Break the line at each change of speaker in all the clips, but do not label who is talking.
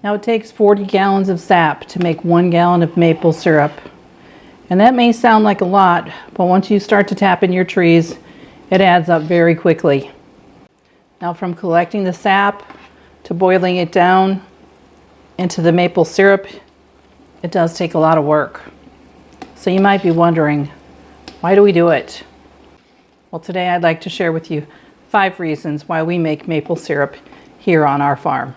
Now it takes 40 gallons of sap to make 1 gallon of maple syrup. And that may sound like a lot, but once you start to tap in your trees, it adds up very quickly. Now from collecting the sap to boiling it down into the maple syrup, it does take a lot of work. So you might be wondering, why do we do it? Well, today I'd like to share with you 5 reasons why we make maple syrup here on our farm.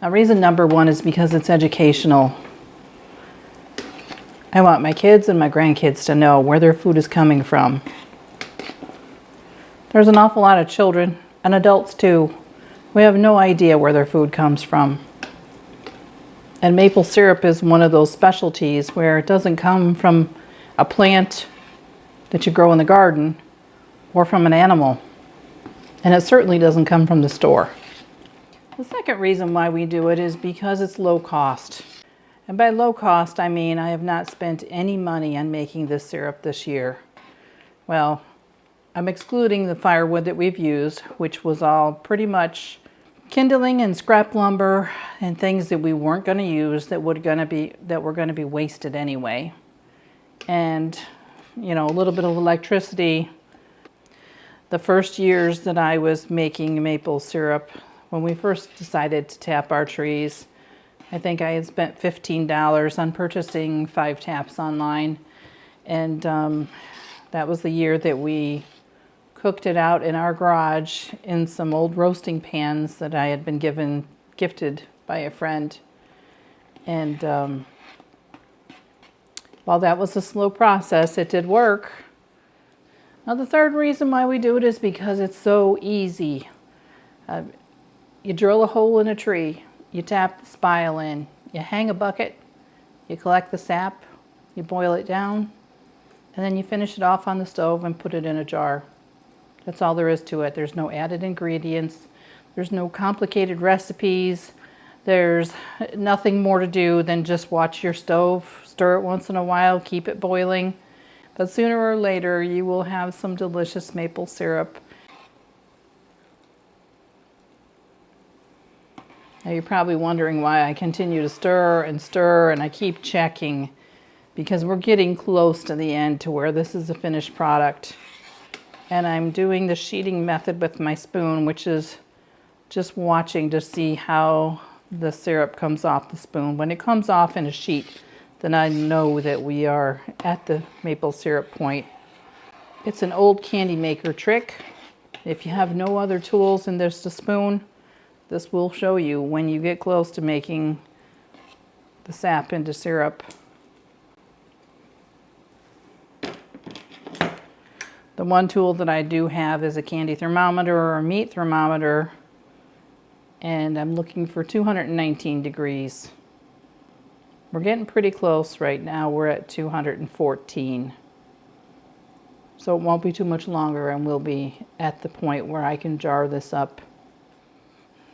Now, reason number 1 is because it's educational. I want my kids and my grandkids to know where their food is coming from. There's an awful lot of children, and adults too, who have no idea where their food comes from. And maple syrup is one of those specialties where it doesn't come from a plant that you grow in the garden or from an animal. And it certainly doesn't come from the store. The second reason why we do it is because it's low cost. And by low cost, I mean I have not spent any money on making this syrup this year. Well, I'm excluding the firewood that we've used, which was all pretty much kindling and scrap lumber and things that we weren't going to use that were going to be wasted anyway. And, you know, a little bit of electricity. The first years that I was making maple syrup, when we first decided to tap our trees, I think I had spent $15 on purchasing 5 taps online. And that was the year that we cooked it out in our garage in some old roasting pans that I had been gifted by a friend. And while that was a slow process, it did work. Now the third reason why we do it is because it's so easy. You drill a hole in a tree, you tap the spile in, you hang a bucket, you collect the sap, you boil it down, and then you finish it off on the stove and put it in a jar. That's all there is to it. There's no added ingredients. There's no complicated recipes. There's nothing more to do than just watch your stove, stir it once in a while, keep it boiling. But sooner or later, you will have some delicious maple syrup. Now you're probably wondering why I continue to stir and I keep checking, because we're getting close to the end to where this is a finished product. And I'm doing the sheeting method with my spoon, which is just watching to see how the syrup comes off the spoon. When it comes off in a sheet, then I know that we are at the maple syrup point. It's an old candy maker trick. If you have no other tools and there's a spoon, this will show you when you get close to making the sap into syrup. The one tool that I do have is a candy thermometer or a meat thermometer, and I'm looking for 219 degrees. We're getting pretty close right now. We're at 214. So it won't be too much longer and we'll be at the point where I can jar this up.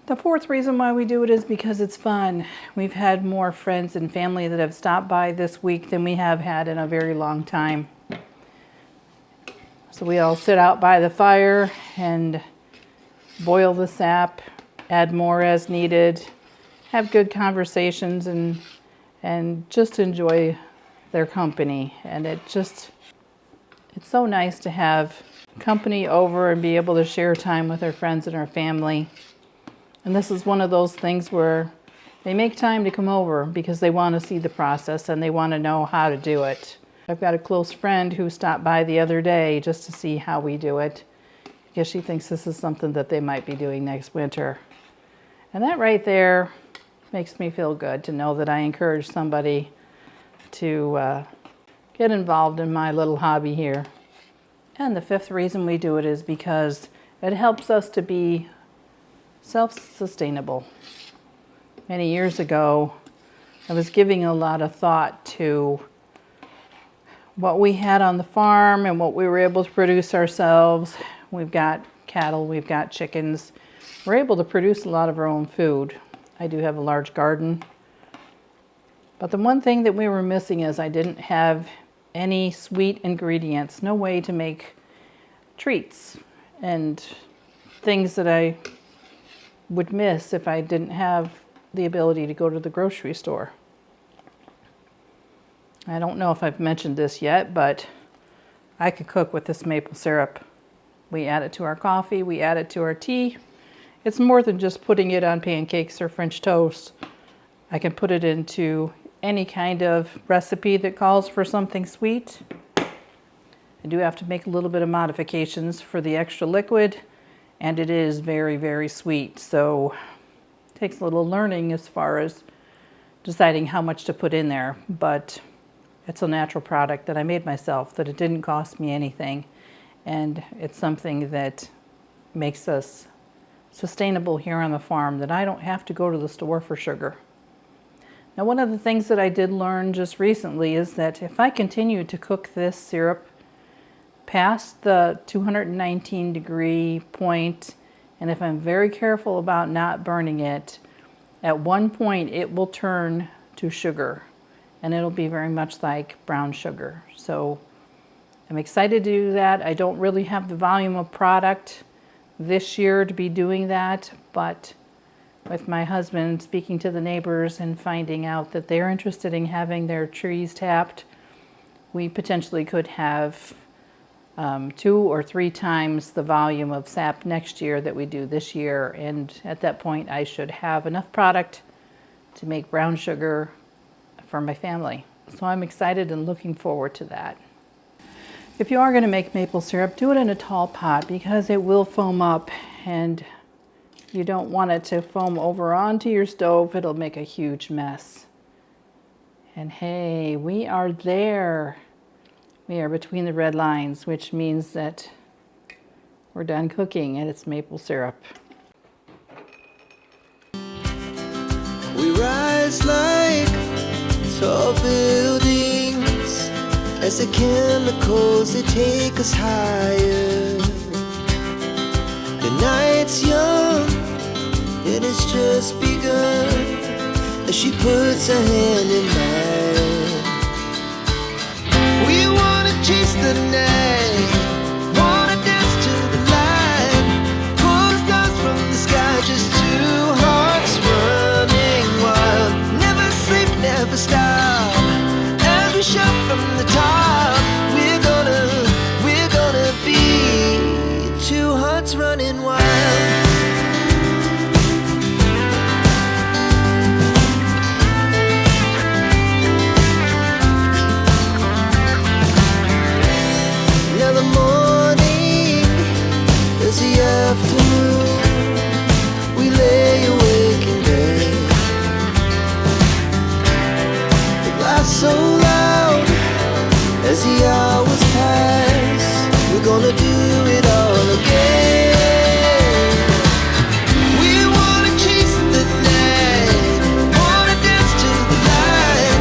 The fourth reason why we do it is because it's fun. We've had more friends and family that have stopped by this week than we have had in a very long time. So we all sit out by the fire and boil the sap, add more as needed, have good conversations and just enjoy their company. And it's so nice to have company over and be able to share time with our friends and our family. And this is one of those things where they make time to come over because they want to see the process and they want to know how to do it. I've got a close friend who stopped by the other day just to see how we do it, because she thinks this is something that they might be doing next winter. And that right there makes me feel good to know that I encourage somebody to get involved in my little hobby here. And the fifth reason we do it is because it helps us to be self-sustainable. Many years ago, I was giving a lot of thought to what we had on the farm and what we were able to produce ourselves. We've got cattle, we've got chickens. We're able to produce a lot of our own food. I do have a large garden. But the one thing that we were missing is I didn't have any sweet ingredients, no way to make treats and things that I would miss if I didn't have the ability to go to the grocery store. I don't know if I've mentioned this yet, but I could cook with this maple syrup. We add it to our coffee, we add it to our tea. It's more than just putting it on pancakes or French toast. I can put it into any kind of recipe that calls for something sweet. I do have to make a little bit of modifications for the extra liquid, and it is very, very sweet. So it takes a little learning as far as deciding how much to put in there, but it's a natural product that I made myself, that it didn't cost me anything. And it's something that makes us sustainable here on the farm, that I don't have to go to the store for sugar. Now, one of the things that I did learn just recently is that if I continue to cook this syrup past the 219 degree point, and if I'm very careful about not burning it, at one point it will turn to sugar, and it'll be very much like brown sugar. So I'm excited to do that. I don't really have the volume of product this year to be doing that, but with my husband speaking to the neighbors and finding out that they're interested in having their trees tapped, we potentially could have 2 or 3 times the volume of sap next year that we do this year. And at that point, I should have enough product to make brown sugar for my family. So I'm excited and looking forward to that. If you are going to make maple syrup, do it in a tall pot because it will foam up, and you don't want it to foam over onto your stove. It'll make a huge mess. And hey, we are there. We are between the red lines, which means that we're done cooking, and it's maple syrup.
We rise like tall buildings as the chemicals, they take us higher. The night's young, it has just begun as she puts her hand in mine. We wanna chase the night, wanna dance to the light, pull the stars from the sky, just 2 hearts running wild. Never sleep, never stop, as we shout from the top. We're gonna be 2 hearts running wild. We lay awake in bed, the laugh so loud as the hours pass. We're gonna do it all again. We wanna chase the night, wanna dance to the light,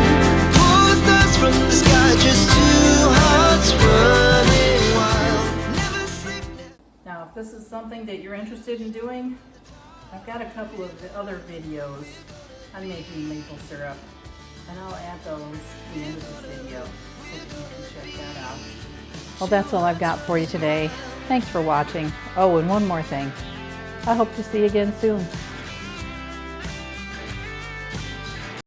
pull the stars from the sky, just 2 hearts running wild. Never sleep,
Now, if this is something that you're interested in doing, I've got a couple of other videos on making maple syrup, and I'll add those at the end of this video so that you can check that out. Well, that's all I've got for you today. Thanks for watching. Oh, and one more thing. I hope to see you again soon.